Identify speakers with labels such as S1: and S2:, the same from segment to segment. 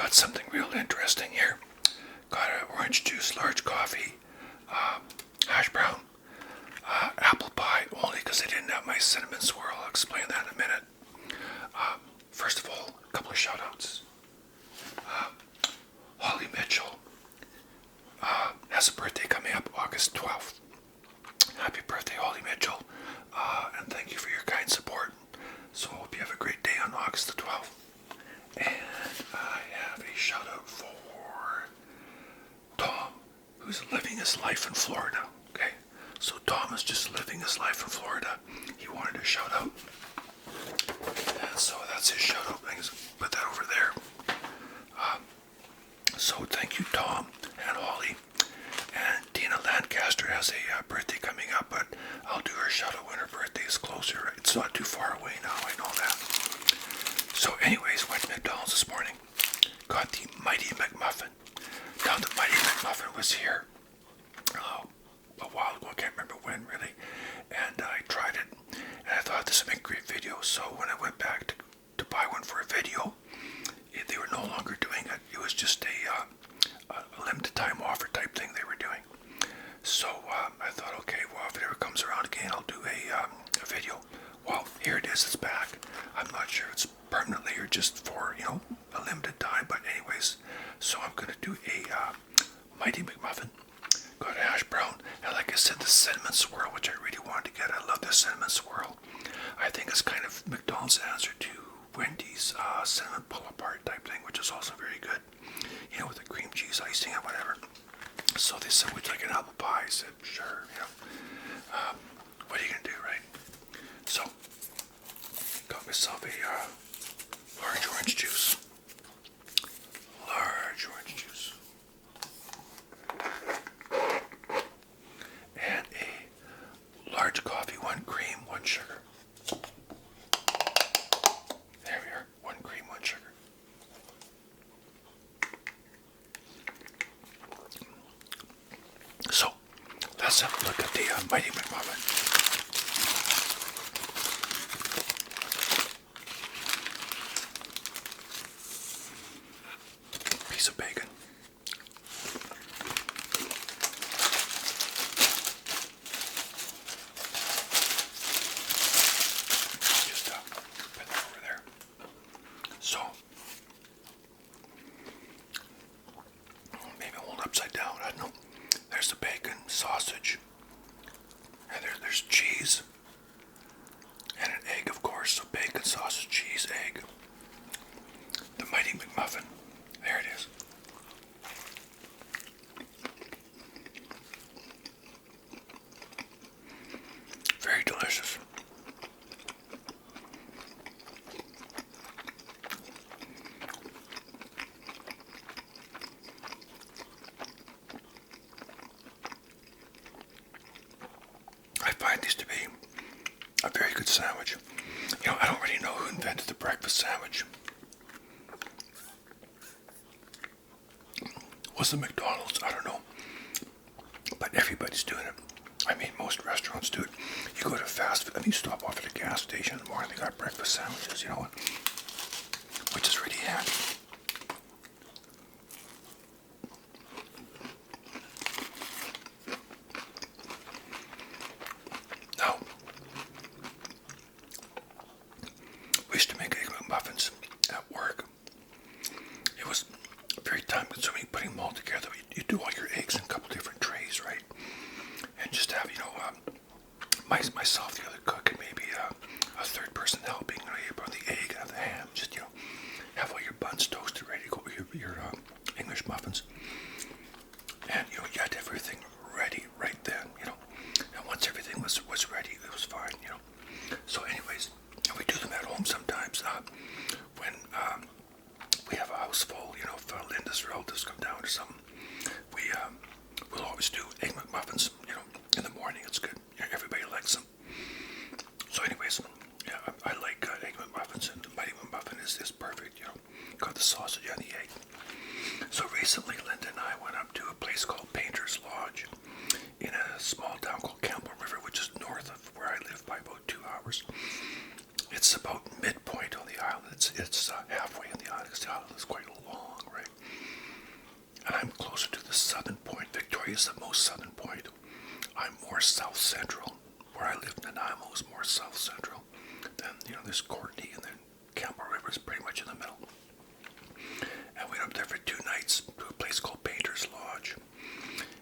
S1: got something real interesting here. Got an orange juice, large coffee, hash brown, apple pie, only because I didn't have my cinnamon swirl. I'll explain that in a minute. First of all, a couple of shout outs. Holly Mitchell has a birthday coming up August 12th. Happy birthday, Holly Mitchell, and thank you for your kind support. So I hope you have a great day on August the 12th. And I have a shout out for Tom, who's living his life in Florida. Okay, so Tom is just living his life in Florida. He wanted a shout out, and so that's his shout out. I just put that over there. So thank you, Tom and Holly. And Dina Lancaster has a birthday coming up, but I'll do her shout out when her birthday is closer. It's not too far away now, I know that. So anyways, went to McDonald's this morning. Got the Mighty Mcmuffin. Now the Mighty Mcmuffin was here a while ago, I can't remember when really. And I tried it, and I thought this would make a great video. So when I went back to buy one for a video, they were no longer doing it. It was just a limited time offer type thing they were doing. So I thought, okay, well, if it ever comes around again, I'll do a video. Well, here it is, it's back. I'm not sure it's permanently or just for, a limited time, but anyways, so I'm going to do a Mighty Mcmuffin. Got a hash brown, and like I said, the cinnamon swirl, which I really wanted to get. I love the cinnamon swirl. I think it's kind of McDonald's answer to Wendy's cinnamon pull-apart type thing, which is also very good, with the cream cheese icing and whatever. So they said, would you like an apple pie? I said, sure, what are you going to do, right? So, got myself a large orange juice. Large orange juice. And a large coffee, 1 cream, 1 sugar. There we are, 1 cream, 1 sugar. So, let's have a look at the Mighty Mcmuffin. Piece of bacon. Just put that over there. So, maybe hold it upside down, I don't know. There's the bacon, sausage, and there's cheese, and an egg, of course. So bacon, sausage, cheese, egg. The Mighty Mcmuffin. There it is. Very delicious. I find these to be a very good sandwich. I don't really know who invented the breakfast sandwich. Was it McDonald's? I don't know. But everybody's doing it. I mean, most restaurants do it. You go to fast food, you stop off at a gas station in the morning, they got breakfast sandwiches, which is really handy. Now, we used to make egg McMuffins at work. It was very time consuming putting them all together. You do all your eggs in a couple different trays, right? And just have, myself, the other cook, and maybe a third person helping. You put the egg and the ham. Just, have all your buns toasted, ready to go with your English muffins. And, you had everything ready right then, And once everything was ready, it was fine, So anyways, and we do them at home sometimes when we have a house full, if Linda's relatives come down or something. We'll always do egg McMuffins, in the morning. It's good. Everybody likes them. So anyways, I like egg McMuffins, and the Mighty McMuffin is perfect, Got the sausage and the egg. So recently, Linda and I went up to a place called Painter's Lodge in a small town called Campbell River, which is north of where I live by about 2 hours. It's about midpoint on the island. It's halfway on the island because the island is quite long, right? And I'm closer to the southern point. Victoria is the most southern point. I'm more south central. Where I live, Nanaimo is more south central. Then, there's Courtney, and then Campbell River is pretty much in the middle. And we went up there for 2 nights to a place called Painter's Lodge.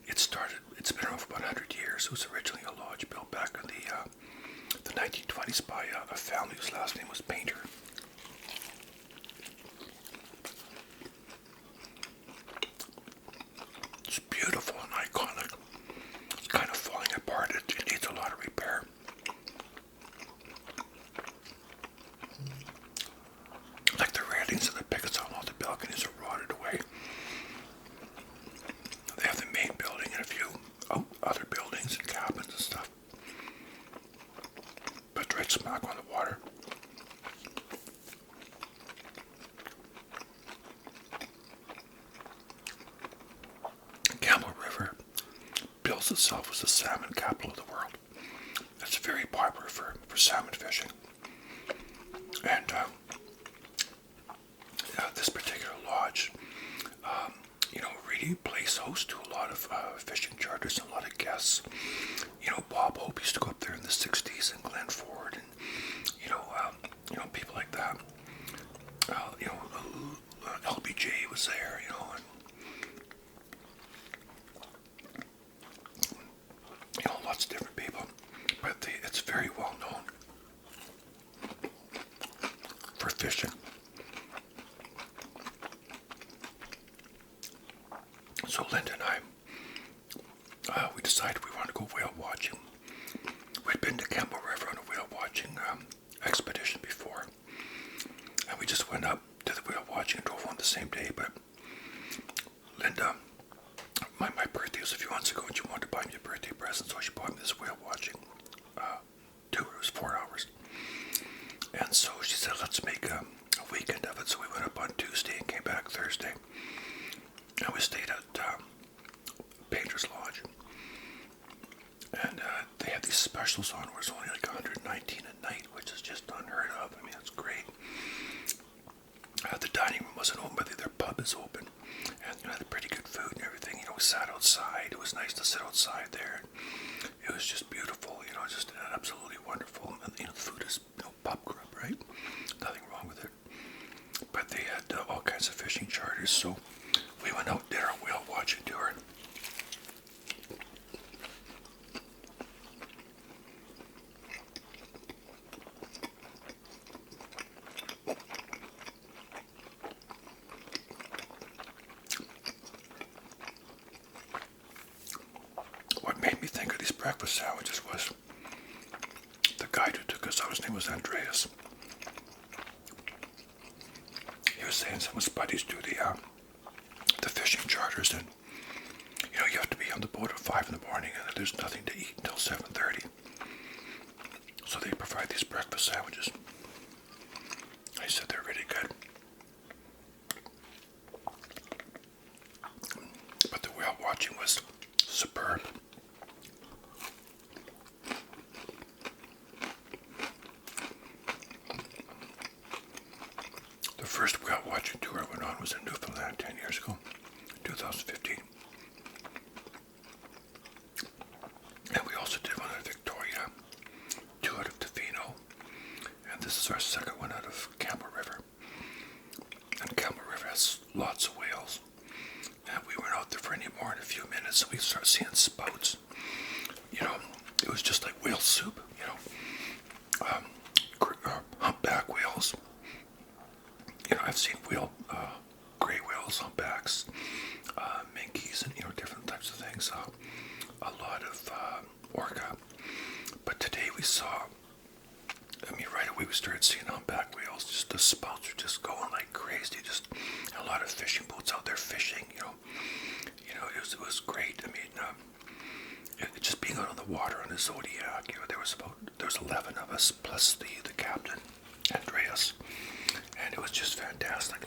S1: It's been around for about 100 years. It was originally a lodge built back in the 1920s by a family whose last name was Painter. It's beautiful and iconic. It's kind of falling apart. It needs a lot of repair. Like the railings and the pickets on all the balconies are rotted away. They have the main building and a few other buildings and cabins and stuff. But right smack on the water. Campbell River bills itself as the salmon capital of the world. It's very popular for salmon fishing. And this particular lodge, really plays host to a lot of fishing charters and a lot of guests. Bob Hope used to go up there in the 60s, and Glenn Ford, and people like that. LBJ was there, and lots of different people. But it's very well known for fishing. So Linda and I, we decided we wanted to go whale watching. We'd been to Campbell River on a whale watching expedition before, and we just went up to the whale watching and drove on the same day. But Linda, my birthday was a few months ago, and she wanted to buy me a birthday present, so she bought me this whale watching tour. It was 4 hours, and so she said, let's make a weekend of it. So we went up on Tuesday and came back Thursday. And we stayed at Painter's Lodge. And they had these specials on where it's only like $119 a night, which is just unheard of. I mean, that's great. The dining room wasn't open, but their pub is open. And they had pretty good food and everything. We sat outside. It was nice to sit outside there. It was just beautiful, just absolutely wonderful. And, the food is, pub grub, right? Nothing wrong with it. But they had all kinds of fishing charters, so we went out and did our whale watching tour. What made me think of these breakfast sandwiches was the guide who took us out. His name was Andreas. He was saying some of his buddies do the fishing charters, and you have to be on the boat at 5 in the morning, and there's nothing to eat until 7:30. So they provide these breakfast sandwiches. I said they're really good. But the whale watching was superb. The first whale watching tour I went on was in Newfoundland 10 years ago, 2015. And we also did one out of Victoria, 2 out of Tofino, and this is our second one out of Campbell River. And Campbell River has lots of whales. And we weren't out there for any more in a few minutes, and we started seeing spouts. It was just like whale soup, humpback whales. I've seen gray whales, humpbacks, minkies, and different types of things. A lot of orca. But today we saw, right away we started seeing humpback whales. Just the spouts are just going like crazy. Just a lot of fishing boats out there fishing. It was great. Just being out on the water on the Zodiac. There was 11 of us plus the captain, Andreas, and it was just fantastic.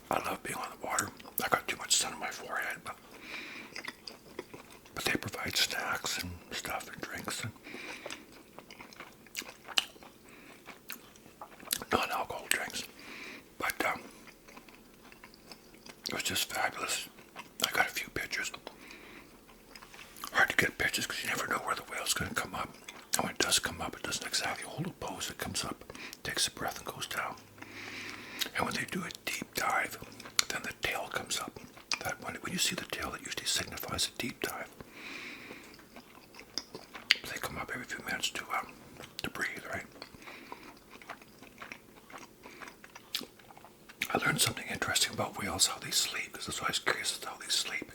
S1: I love being on the water. I got too much sun on my forehead, but they provide snacks and stuff and drinks and non-alcohol drinks. But just fabulous. I got a few pictures. Hard to get pictures because you never know where the whale's going to come up. And when it does come up, it doesn't exactly hold a pose. It comes up, takes a breath, and goes down. And when they do a deep dive, then the tail comes up. That when you see the tail, it usually signifies a deep dive. They come up every few minutes to breathe, right? I learned something interesting about whales, how they sleep, because I was always curious as to how they sleep.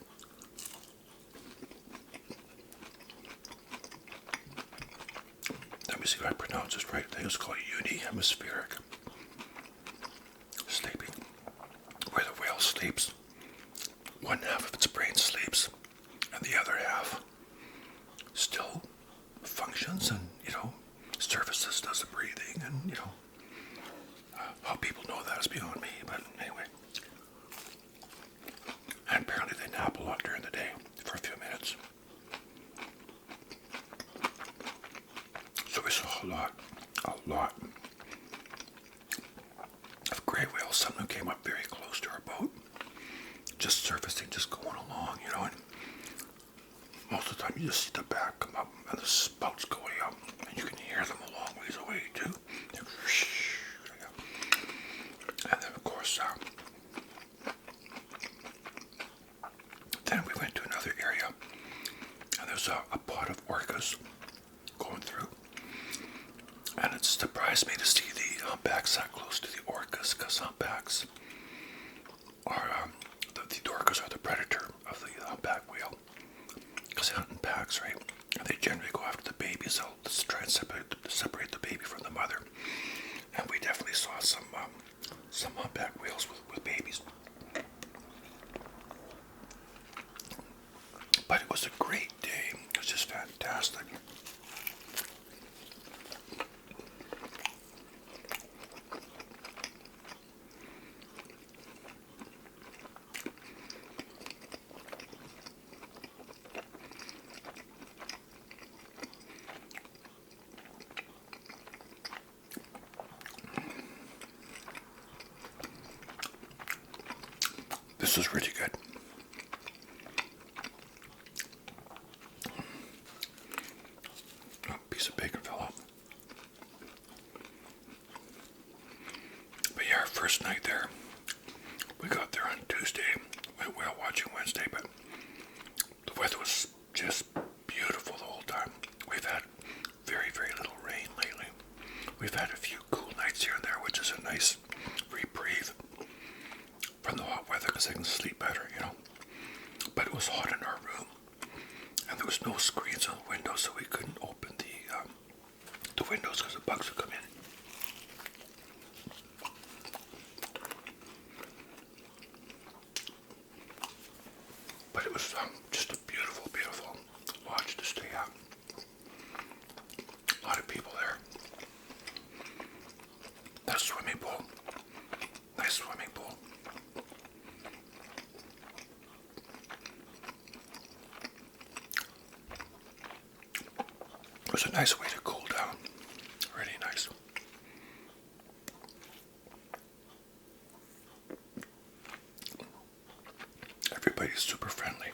S1: Let me see if I pronounce this right. I think it's called unihemispheric sleeping, where the whale sleeps. One half of its brain sleeps, and the other half still functions and, services, does the breathing, and, how people know that is beyond me, but anyway. And apparently they nap a lot during the day for a few minutes. So we saw a lot of gray whales. Some of them came up very close to our boat, just surfacing, just going along, and most of the time you just see the back come up and the spouts going up, and you can hear them a long ways away too. And then of course, then we went to another area, and there's a pod of orcas going through. And it surprised me to see the humpbacks that close to the orcas, because humpbacks are, the orcas are the predator of the humpback whale. Because they hunt in packs, right? And they generally go after the babies. They'll try and separate the baby from the mother. And we definitely saw some humpback whales with babies. But it was a great day. It was just fantastic. This is really good. A piece of bacon fell out. But yeah, our first night there, we got there on Tuesday, went whale watching Wednesday, but the weather was just beautiful the whole time. We've had very, very little rain lately. We've had a few cool nights here and there, which is a nice reprieve from the hot weather because I can sleep better, But it was hot in our room, and there was no screens on the windows, so we couldn't open the windows because the bugs would come in. But it was just a beautiful, beautiful lodge to stay at. A lot of people there. Nice swimming pool. Nice swimming pool. It was a nice way to cool down. Really nice. Everybody's super friendly.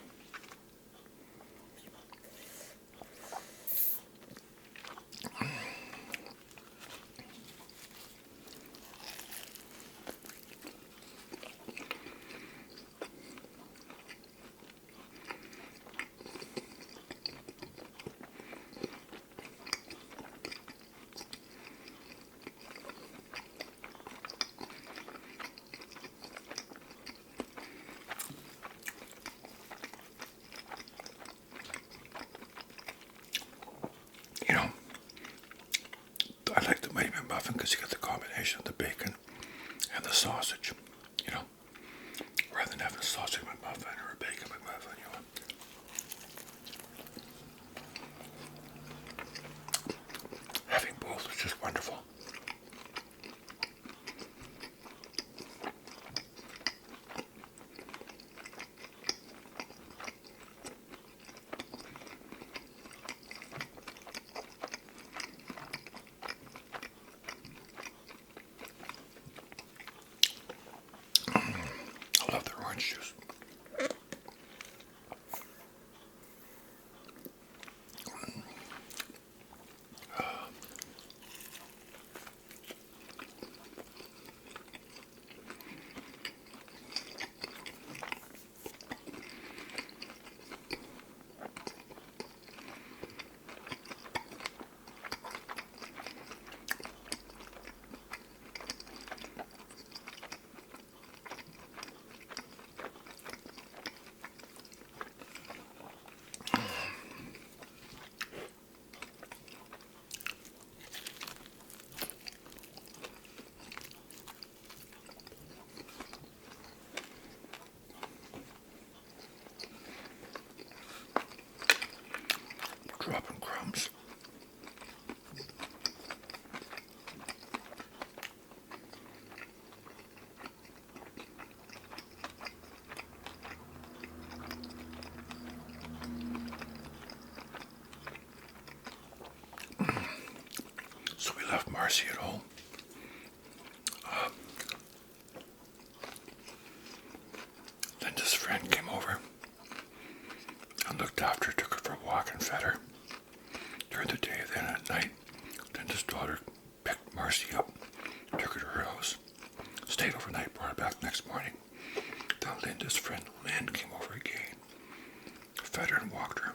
S1: I like the Mcmuffin because you get the combination of the bacon and the sausage, rather than having a sausage McMuffin or a bacon McMuffin, Having both is just wonderful. I love the orange juice. Dropping crumbs. So we left Marcy at home. Then this friend came over and looked after her, took her for a walk and fed her during the day. Then at night, Linda's daughter picked Marcy up, took her to her house, stayed overnight, brought her back next morning. Then Linda's friend Lynn came over again, fed her and walked her.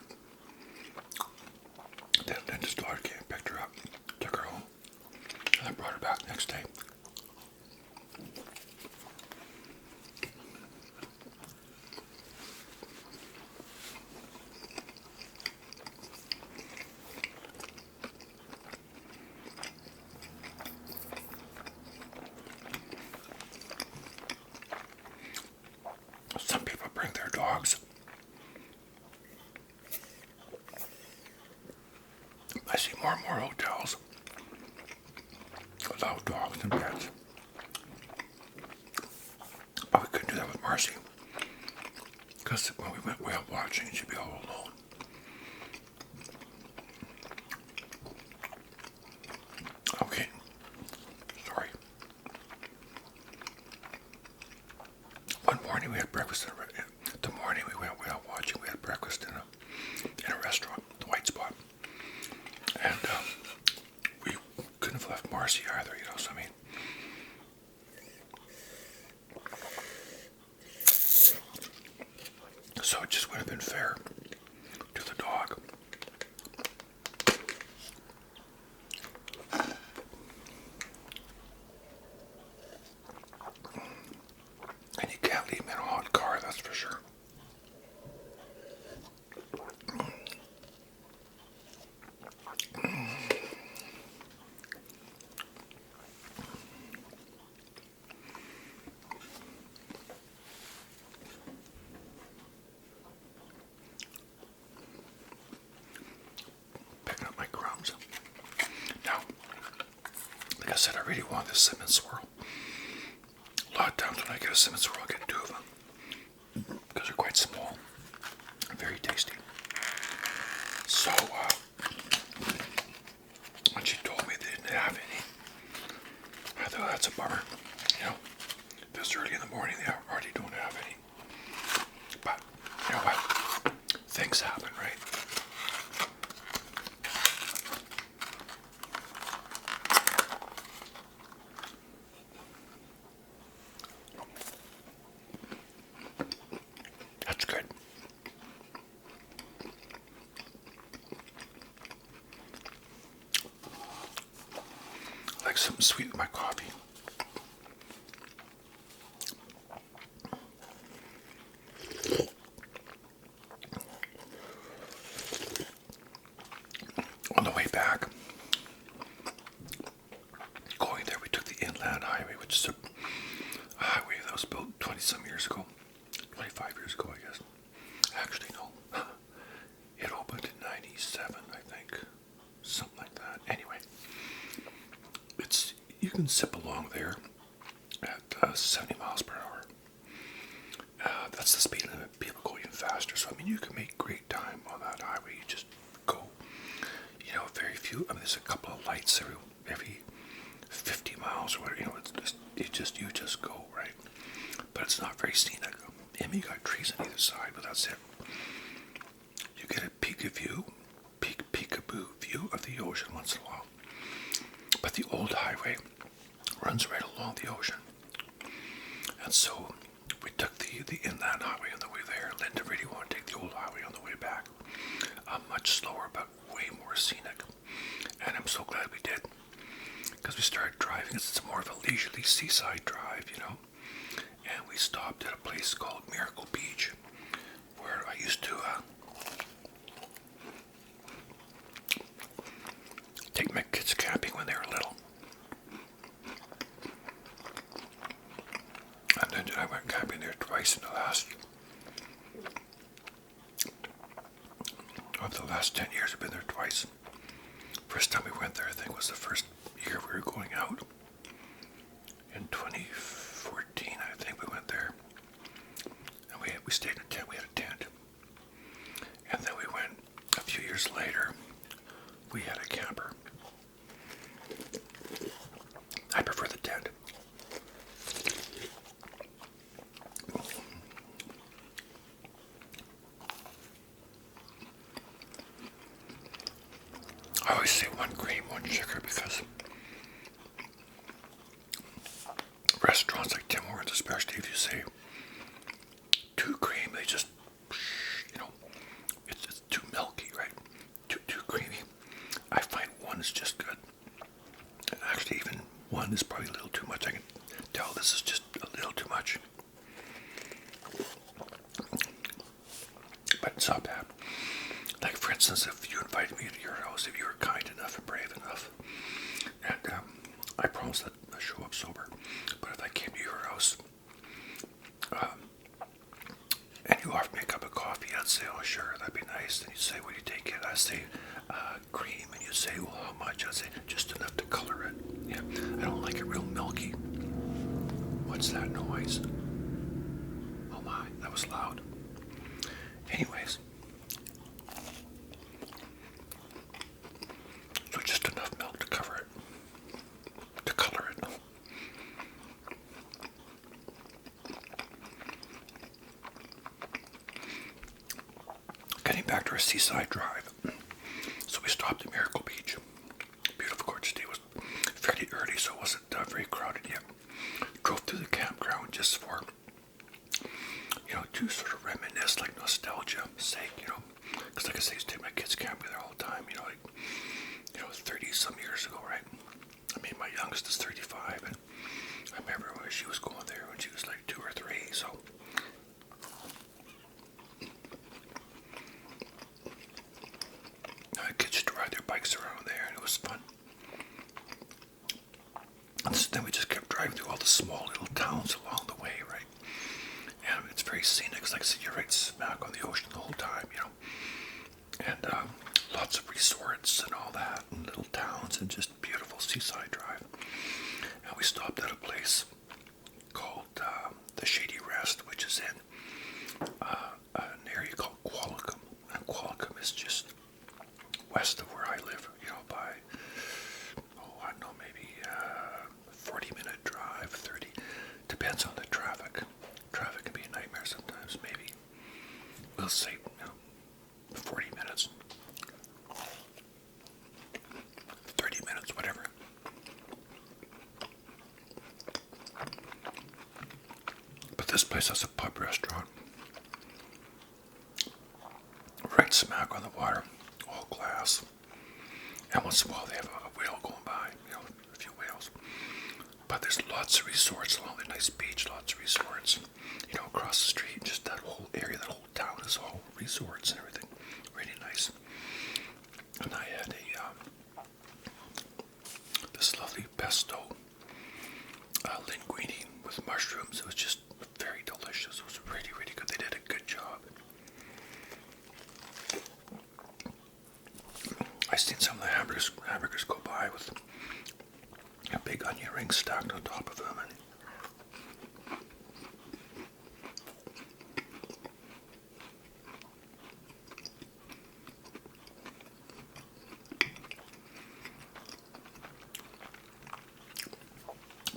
S1: Then Linda's daughter came, picked her up, took her home, and then brought her back next day. Some people bring their dogs. I see more and more hotels without dogs and pets. But we couldn't do that with Marcy, because when we went whale watching, she'd be all alone. Okay, sorry. One morning we had breakfast. The morning we went whale watching, we had breakfast in a restaurant, the White Spot, and we couldn't have left Marcy either, you know. So I mean, so it just would have been fair to the dog. And you can't leave him in a hot car, that's for sure. Picking up my crumbs. Now, like I said, I really want this cinnamon swirl. A lot of times when I get a cinnamon swirl, I get two of them because they're quite small and very tasty. So, when she told me they didn't have any, I thought that's a bummer. You know, this early in the morning, they already don't have any. But, you know what? Things happen, right? That's good. I like something sweet with my coffee. On the way back, going there, we took the Inland Highway, which is a highway that was built 20-some years ago. 25 years ago, I guess. Actually, no. It opened in 97, I think. Something like that. Anyway, you can zip along there at 70 miles per hour. That's the speed limit. People go even faster. So, I mean, you can make great time on that highway. You just go, you know, very few. I mean, there's a couple of lights every 50 miles or whatever. You know, you just go, right? But it's not very scenic. You got trees on either side, but that's it. You get a peekaboo view of the ocean once in a while. But the old highway runs right along the ocean. And so we took the inland highway on the way there. Linda really wanted to take the old highway on the way back. Much slower, but way more scenic. And I'm so glad we did. Because we started driving. It's more of a leisurely seaside drive, you know. And we stopped at a place called Miracle Beach, where I used to take my kids camping when they were little. And then I went camping there twice in the last, of the last 10 years I've been there twice. First time we went there, I think, was the first year we were going out. In 2014, I think we went there. And we stayed in a tent, we had a tent. And then we went, a few years later, we had a camper. I prefer the tent. I always say one cream, one sugar because restaurants like Tim Hortons, especially if you say two cream, they just, you know, it's too milky, right? Too creamy. I find one is just good. And actually, even one is probably a little too much. I can tell this is just a little too much. But it's not bad. Like, for instance, if you invited me to your house, if you were kind enough and brave enough, and I promise that I'll show up sober, but if I came to your house and you offered me a cup of coffee, I'd say, oh sure, that'd be nice. Then you'd say, what do you take it? I'd say, cream, and you'd say, well, how much? I'd say, just enough to color it. Yeah, I don't like it real milky. What's that noise? Oh my, that was loud. Anyways, so just enough milk to cover it, to color it. Getting back to our seaside drive, so we stopped at Miracle Beach. Beautiful, gorgeous day. It was fairly early, so it wasn't very crowded yet. Drove through the campground just for, you know, to sort of reminisce, like nostalgia sake, you know, because like I say, I used to take my kids camping there all the time, you know, like, you know, 30 some years ago, right? I mean, my youngest is 35, and I remember when she was going there when she was like 2 or 3, so. Kids used to ride their bikes around there, and it was fun. And then we just kept driving through all the small little towns along the way, right? And it's very scenic. It's like I said, you're right smack on the ocean the whole time, you know. And lots of resorts and all that, and little towns, and just beautiful seaside drive. And we stopped at a place called the Shady Rest, which is in an area called Qualicum. And Qualicum is just west of where I live, you know, by, I don't know, maybe 40-minute drive, 30, depends on the traffic. Traffic can be a nightmare sometimes, maybe, we'll say, you know, 40 minutes, 30 minutes, whatever. But this place has a pub restaurant, right smack on the water. All glass, and once in a while they have a whale going by, you know, a few whales. But there's lots of resorts along the nice beach, lots of resorts, you know, across the street. Just that whole area, that whole town is all resorts and everything. Really nice. And I had this lovely pesto linguine with mushrooms. It was just very delicious. It was really, really good. They did a good job. I've seen some of the hamburgers go by with a big onion ring stacked on top of them. And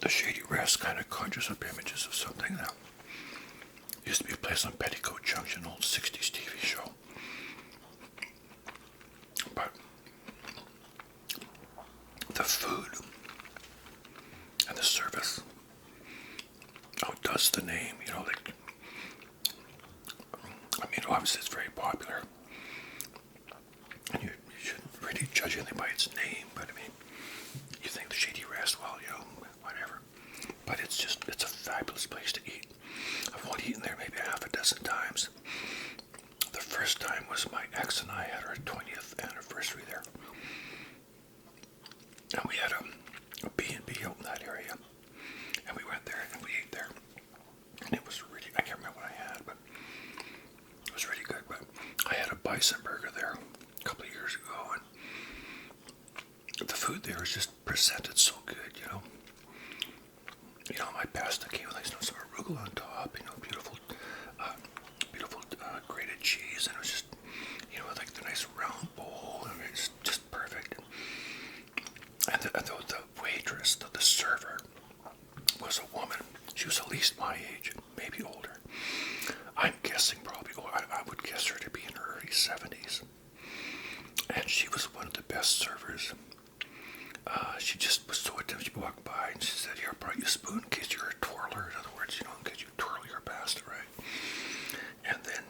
S1: the Shady Rest kind of conjures up images of something that Used to be a place on Petticoat Junction, old 60s TV show. But the food and the service outdoes the name, you know, like, I mean, obviously it's very popular. And you shouldn't really judge anything by its name, but I mean, you think the Shady Rest, well, you know, whatever. But it's a fabulous place to eat. I've only eaten there maybe half a dozen times. The first time was my ex and I had our 20th anniversary there. And we had a B&B out in that area. And we went there and we ate there. And it was really, I can't remember what I had, but it was really good. But I had a bison burger there a couple of years ago, and the food there is just presented so good, you know. You know, my pasta came with like some arugula on top, you know, beautiful grated cheese, and it was just, you know, like the nice round bowl. I mean, it's just perfect. And the waitress, the server, was a woman. She was at least my age, maybe older. I'm guessing probably, I would guess her to be in her early 70s. And she was one of the best servers. She just was so attentive. She walked by and she said, "Here, I brought you a spoon in case you're a twirler." In other words, you know, in case you twirl your pasta, right? And then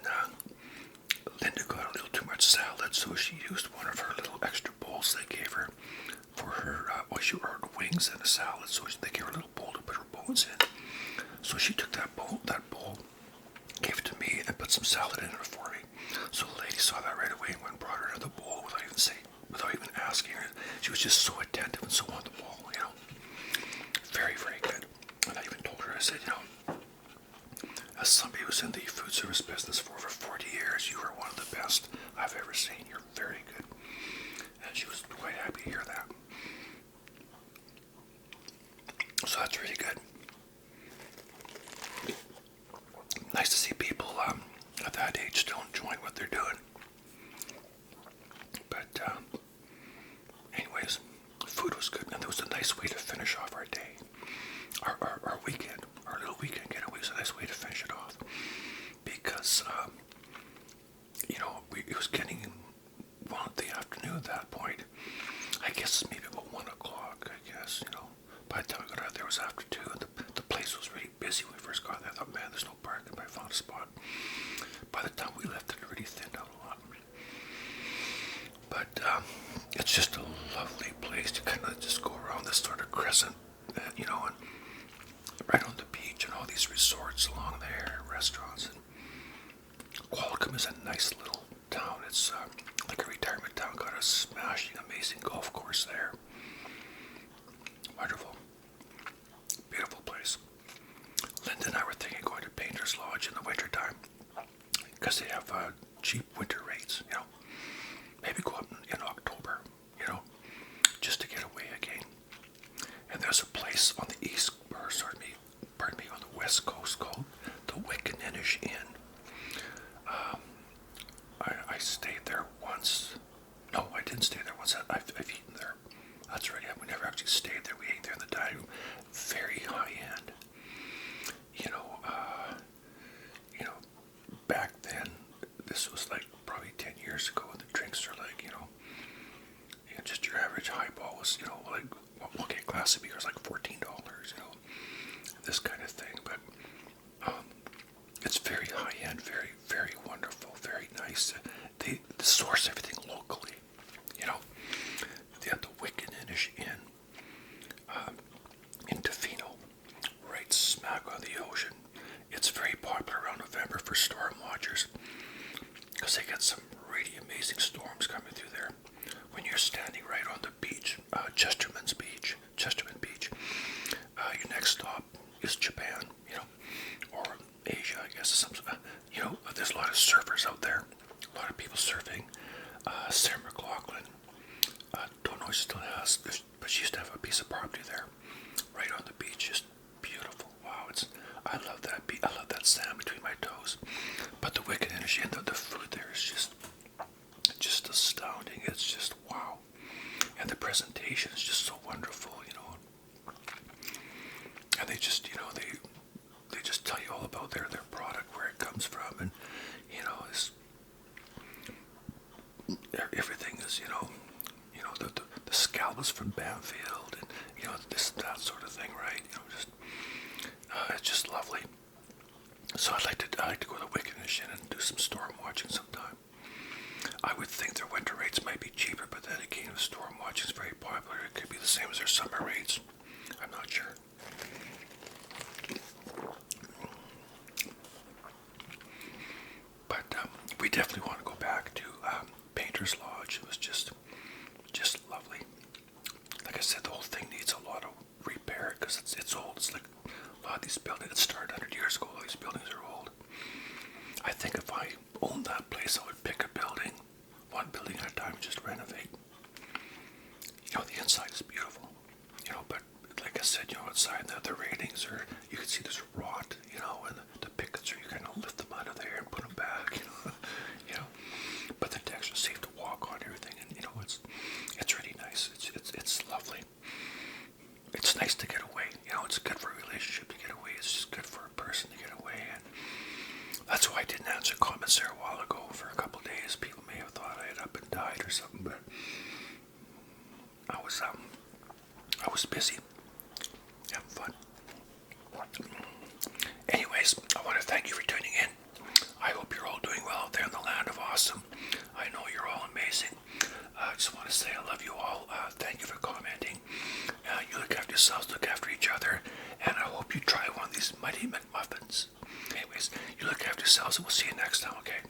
S1: Linda got a little too much salad, so she used one of her little extra bowls they gave her for her, she ordered wings and a salad, so they gave her a little bowl to put her bones in. So she took that bowl, gave it to me, and put some salad in it for me. So the lady saw that right away and went and brought her another bowl without even asking her. She was just so attentive and so on the ball, you know. Very, very good. And I even told her, I said, you know, as somebody who's in the food service business for over 40 years, you are one of the best I've ever seen. You're very good. And she was quite happy to hear that. So that's really good. Nice to see people at that age still enjoying what they're doing. But anyways, food was good, and there was a nice way to finish off our day. Our weekend, our little weekend getaway was a nice way to finish it off. Because, you know, it was getting 1 in the afternoon at that point. I guess maybe about 1 o'clock, I guess, you know. By the time we got out there, it was after 2, and the place was really busy when we first got there. I thought, man, there's no parking, but I found a spot. By the time we left, it already thinned out a lot. But it's just a lovely place to kind of just go around this sort of crescent, you know, and right on the beach and all these resorts along there, restaurants. And Qualicum is a nice little town. It's like a retirement town. Got a smashing, amazing golf course there. Wonderful. Beautiful place. Linda and I were thinking of going to Painter's Lodge in the wintertime because they have cheap winter rates, you know. Maybe go up in October, you know, just to get away again. And there's a place on the on the west coast called the Wickaninnish Inn. I stayed there once. No, I didn't stay there once. I've eaten there. That's right. We never actually stayed there. We ate there in the dining room. Very high end. You know, back then, this was like probably 10 years ago, and the drinks are like, you know, just your average highball was, you know, like, okay, a glass of beer is like $14, you know, this kind of thing. But it's very high end, very, very wonderful, very nice. They source everything locally, you know. They have the Wickaninnish Inn in Tofino, right smack on the ocean. It's very popular around November for storm watchers because they get some really amazing storms coming through there. When you're standing right on the beach, Chesterman Beach, your next stop is Japan, you know, or Asia, I guess. You know, there's a lot of surfers out there, a lot of people surfing. Sarah McLaughlin, don't know if she still has, but she used to have a piece of property there, right on the beach, just beautiful. Wow, I love that beach. I love that sand between my toes. But the Wickaninnish Inn, the food there is just astounding. It's just wow, and the presentation is just so wonderful, you know. And they just, you know, they just tell you all about their product, where it So I like to go to Wickenish and do some storm watching sometime. I would think their winter rates might be cheaper, but then again, if storm watching is very popular, it could be the same as their summer rates. I'm not sure. But we definitely want to go back to Painter's Lodge. It was just lovely. Like I said, the whole thing needs a lot of repair because it's old. It's like a lot of these buildings that started 100 years ago. All these buildings are old. I think if I owned that place, I would pick a building, one building at a time, and just renovate. You know, the inside is beautiful. You know, but like I said, you know, outside the railings are, you can see there's rot. You know, and the pickets are, you kind of lift them out of there and put them back. You know, you know. But the decks are safe to walk on, everything, and you know, it's really nice. It's lovely. It's nice to get away. You know, it's good for a relationship to get away. It's just good for a person to get away, and that's why I didn't answer comments there a while ago for a couple of days. People may have thought I had up and died or something, but I was busy having fun. Anyways, I want to thank you for tuning in. I hope you're all doing well out there in the land of awesome. I know you're all amazing. I just want to say I love you all. Thank you for commenting. You look after yourselves, look after each other, and I hope you try one of these mighty Mcmuffins. Anyways, you look after yourselves, and we'll see you next time, okay?